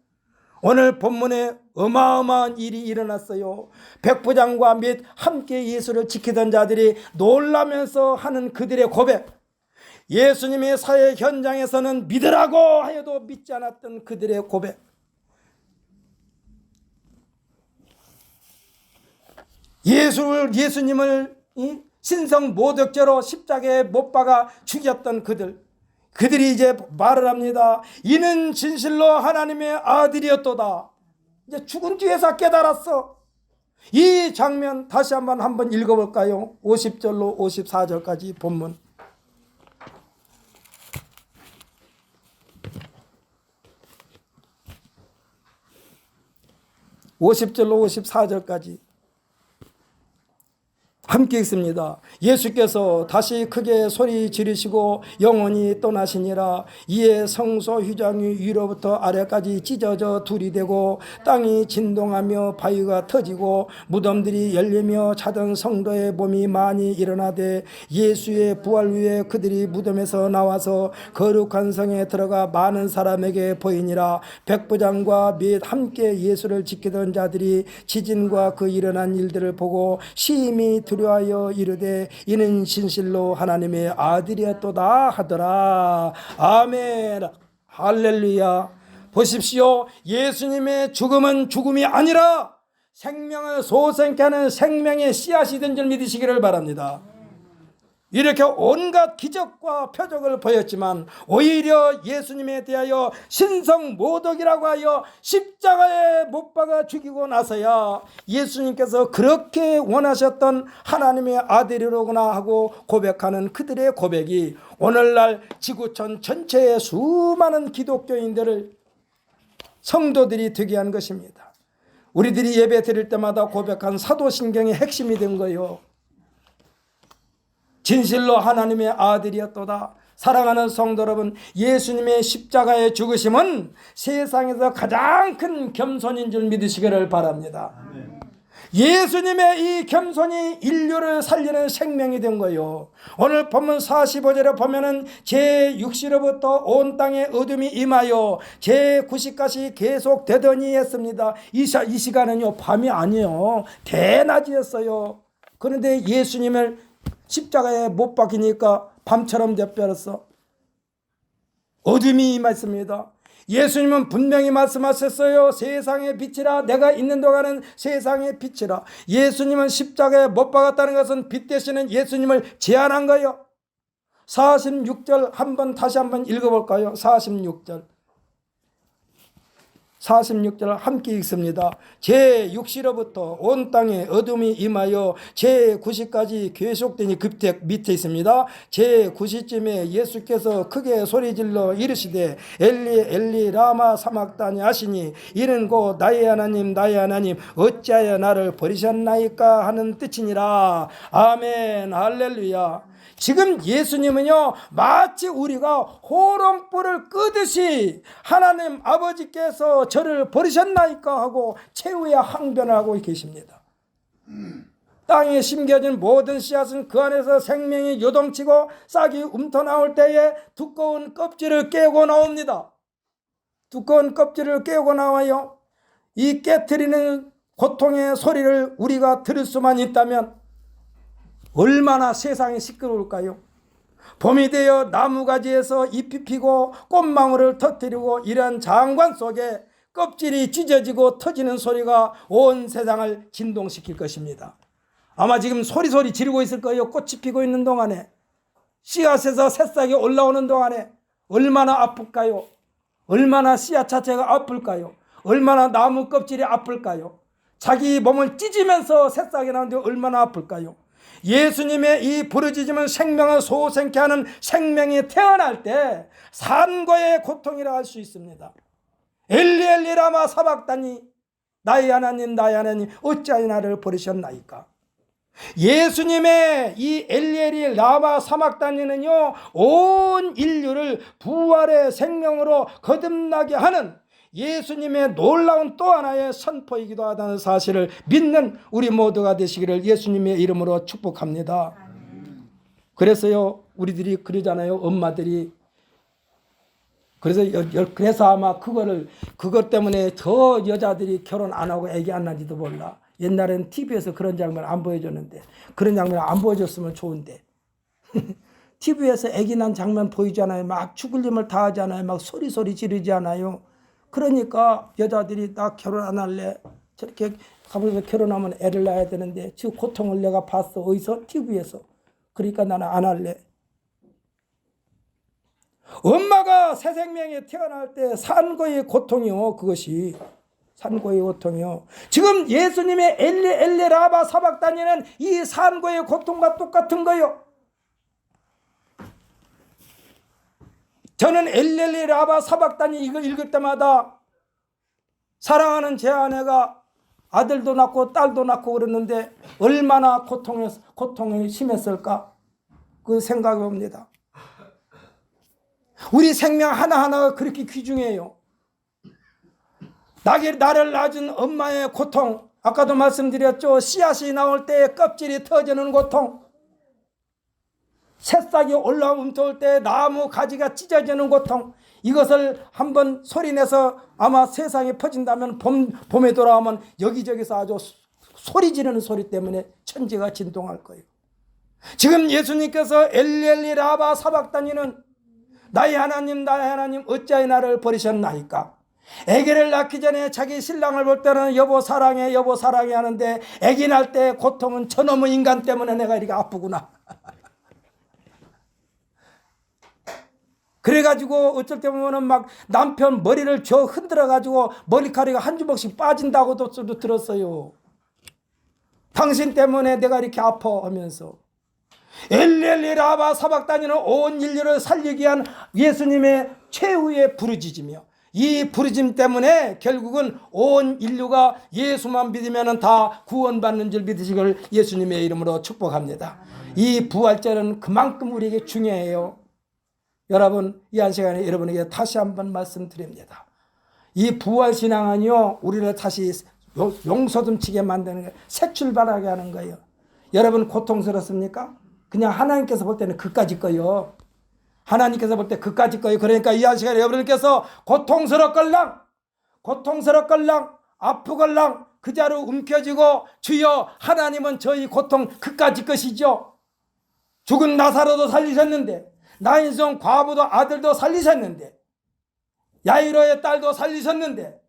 오늘 본문에 어마어마한 일이 일어났어요. 백부장과 및 함께 예수를 지키던 자들이 놀라면서 하는 그들의 고백, 예수님의 사회 현장에서는 믿으라고 하여도 믿지 않았던 그들의 고백, 예수님을 신성 모독죄로 십자가에 못 박아 죽였던 그들이 이제 말을 합니다. 이는 진실로 하나님의 아들이었도다. 이제 죽은 뒤에서 깨달았어. 이 장면 다시 한번 읽어볼까요? 50절로 54절까지 본문. 함께 있습니다. 예수께서 다시 크게 소리 지르시고 영원히 떠나시니라. 이에 성소 휘장이 위로부터 아래까지 찢어져 둘이 되고 땅이 진동하며 바위가 터지고 무덤들이 열리며 자던 성도의 몸이 많이 일어나되 예수의 부활 후에 그들이 무덤에서 나와서 거룩한 성에 들어가 많은 사람에게 보이니라. 백부장과 및 함께 예수를 지키던 자들이 지진과 그 일어난 일들을 보고 심히 두려워하여 이르되 이는 진실로 하나님의 아들이었도다 하더라. 아멘. 할렐루야. 보십시오. 예수님의 죽음은 죽음이 아니라 생명을 소생케 하는 생명의 씨앗이 된 줄 믿으시기를 바랍니다. 이렇게 온갖 기적과 표적을 보였지만 오히려 예수님에 대하여 신성모독이라고 하여 십자가에 못 박아 죽이고 나서야 예수님께서 그렇게 원하셨던 하나님의 아들이로구나 하고 고백하는 그들의 고백이 오늘날 지구촌 전체의 수많은 기독교인들을 성도들이 되게 한 것입니다. 우리들이 예배 드릴 때마다 고백한 사도신경의 핵심이 된 거예요. 진실로 하나님의 아들이었도다. 사랑하는 성도 여러분, 예수님의 십자가의 죽으심은 세상에서 가장 큰 겸손인 줄 믿으시기를 바랍니다. 예수님의 이 겸손이 인류를 살리는 생명이 된 거예요. 오늘 본문 45절에 보면은 제6시로부터 온 땅에 어둠이 임하여 제9시까지 계속 되더니 했습니다. 이 시간은요 밤이 아니에요. 대낮이었어요. 그런데 예수님을 십자가에 못 박히니까 밤처럼 돼버렸어. 어둠이 임했습니다. 예수님은 분명히 말씀하셨어요. 세상의 빛이라. 내가 있는 동안은 세상의 빛이라. 예수님은 십자가에 못 박았다는 것은 빛 되시는 예수님을 제안한 거예요. 46절 다시 한번 읽어볼까요? 46절 함께 읽습니다. 제6시로부터 온 땅에 어둠이 임하여 제9시까지 계속되니 급택 밑에 있습니다. 제9시쯤에 예수께서 크게 소리질러 이르시되 엘리 엘리 라마 사막다니 하시니 이는 곧 나의 하나님 나의 하나님 어찌하여 나를 버리셨나이까 하는 뜻이니라. 아멘. 할렐루야. 지금 예수님은요 마치 우리가 호롱불을 끄듯이 하나님 아버지께서 저를 버리셨나이까 하고 최후의 항변을 하고 계십니다. 땅에 심겨진 모든 씨앗은 그 안에서 생명이 요동치고 싹이 움터나올 때에 두꺼운 껍질을 깨고 나옵니다. 두꺼운 껍질을 깨고 나와요. 이 깨트리는 고통의 소리를 우리가 들을 수만 있다면 얼마나 세상이 시끄러울까요? 봄이 되어 나무가지에서 잎이 피고 꽃망울을 터뜨리고 이런 장관 속에 껍질이 찢어지고 터지는 소리가 온 세상을 진동시킬 것입니다. 아마 지금 소리 지르고 있을 거예요. 꽃이 피고 있는 동안에, 씨앗에서 새싹이 올라오는 동안에 얼마나 아플까요? 얼마나 씨앗 자체가 아플까요? 얼마나 나무 껍질이 아플까요? 자기 몸을 찢으면서 새싹이 나오는데 얼마나 아플까요? 예수님의 이 부르짖음은 생명을 소생케 하는 생명이 태어날 때 산고의 고통이라 할 수 있습니다. 엘리 엘리 라마 사박다니 나의 하나님 나의 하나님 어찌하여 나를 버리셨나이까. 예수님의 이 엘리 엘리 라마 사막다니는요 온 인류를 부활의 생명으로 거듭나게 하는 예수님의 놀라운 또 하나의 선포이기도 하다는 사실을 믿는 우리 모두가 되시기를 예수님의 이름으로 축복합니다. 그래서요 우리들이 그러잖아요. 엄마들이 그래서 아마 그것 때문에 더 여자들이 결혼 안 하고 애기 안 낳는지도 몰라. 옛날에는 TV에서 그런 장면 안 보여줬는데, 그런 장면 안 보여줬으면 좋은데 TV에서 애기 난 장면 보이잖아요. 막 죽을 힘을 다하잖아요. 막 소리 지르지 않아요. 그러니까 여자들이 나 결혼 안 할래. 저렇게 가면서 결혼하면 애를 낳아야 되는데 그 고통을 내가 봤어. 어디서? TV에서. 그러니까 나는 안 할래. 엄마가 새 생명에 태어날 때 산고의 고통이요. 그것이 산고의 고통이요. 지금 예수님의 엘리 엘리 라바 사박다니는 이 산고의 고통과 똑같은 거요. 저는 엘리 엘리 라바 사박다니 이거 읽을 때마다 사랑하는 제 아내가 아들도 낳고 딸도 낳고 그랬는데 얼마나 고통이 심했을까? 그 생각이 옵니다. 우리 생명 하나하나가 그렇게 귀중해요. 나를 낳은 엄마의 고통, 아까도 말씀드렸죠. 씨앗이 나올 때 껍질이 터지는 고통, 새싹이 올라움터올 때 나무 가지가 찢어지는 고통, 이것을 한번 소리내서 아마 세상에 퍼진다면 봄에 돌아오면 여기저기서 아주 소리 지르는 소리 때문에 천지가 진동할 거예요. 지금 예수님께서 엘리엘리 라바 사박다니는 나의 하나님 나의 하나님 어찌하여 나를 버리셨나이까? 아기를 낳기 전에 자기 신랑을 볼 때는 여보 사랑해 여보 사랑해 하는데 아기 낳을 때 고통은 저놈의 인간 때문에 내가 이렇게 아프구나. 그래가지고 어쩔 때 보면은 막 남편 머리를 저 흔들어가지고 머리카락이 한 주먹씩 빠진다고도 들었어요. 당신 때문에 내가 이렇게 아파 하면서. 엘리엘리 라바 사박다니는 온 인류를 살리기 위한 예수님의 최후의 부르짖으며 이 부르짖음 때문에 결국은 온 인류가 예수만 믿으면 다 구원받는 줄 믿으시길 예수님의 이름으로 축복합니다. 이 부활절은 그만큼 우리에게 중요해요. 여러분, 이 한 시간에 여러분에게 다시 한번 말씀드립니다. 이 부활신앙은요, 우리를 다시 용서듬치게 만드는 거예요. 새 출발하게 하는 거예요. 여러분 고통스럽습니까? 그냥 하나님께서 볼 때는 그까짓 거요. 하나님께서 볼 때 그까짓 거요. 그러니까 이 한 시간에 여러분께서 고통스럽걸랑 아프걸랑 그 자로 움켜쥐고 주여 하나님은 저희 고통 그까짓 것이죠. 죽은 나사로도 살리셨는데 나인성 과부도 아들도 살리셨는데 야이로의 딸도 살리셨는데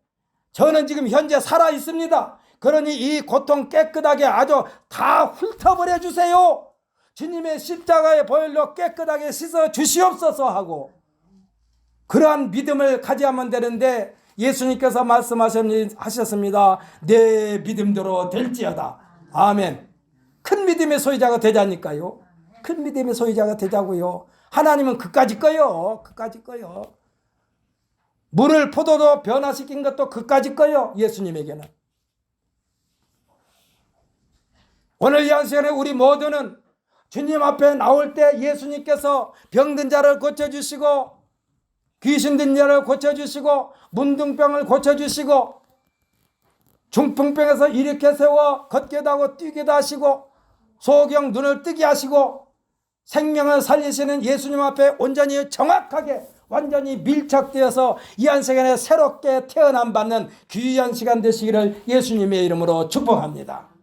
저는 지금 현재 살아 있습니다. 그러니 이 고통 깨끗하게 아주 다 훑어버려 주세요. 주님의 십자가의 보혈로 깨끗하게 씻어 주시옵소서 하고 그러한 믿음을 가져야만 되는데 예수님께서 말씀하셨습니다. 내 믿음대로 될지어다. 아멘. 큰 믿음의 소유자가 되자니까요. 큰 믿음의 소유자가 되자고요. 하나님은 그까짓 거요. 그까짓 거요. 물을 포도도 변화시킨 것도 그까짓 거요. 예수님에게는. 오늘 이 한 시간에 우리 모두는 주님 앞에 나올 때 예수님께서 병든 자를 고쳐주시고 귀신 든 자를 고쳐주시고 문둥병을 고쳐주시고 중풍병에서 일으켜 세워 걷게도 하고 뛰게도 하시고 소경 눈을 뜨게 하시고 생명을 살리시는 예수님 앞에 온전히 정확하게 완전히 밀착되어서 이 한 시간에 새롭게 태어남 받는 귀한 시간 되시기를 예수님의 이름으로 축복합니다.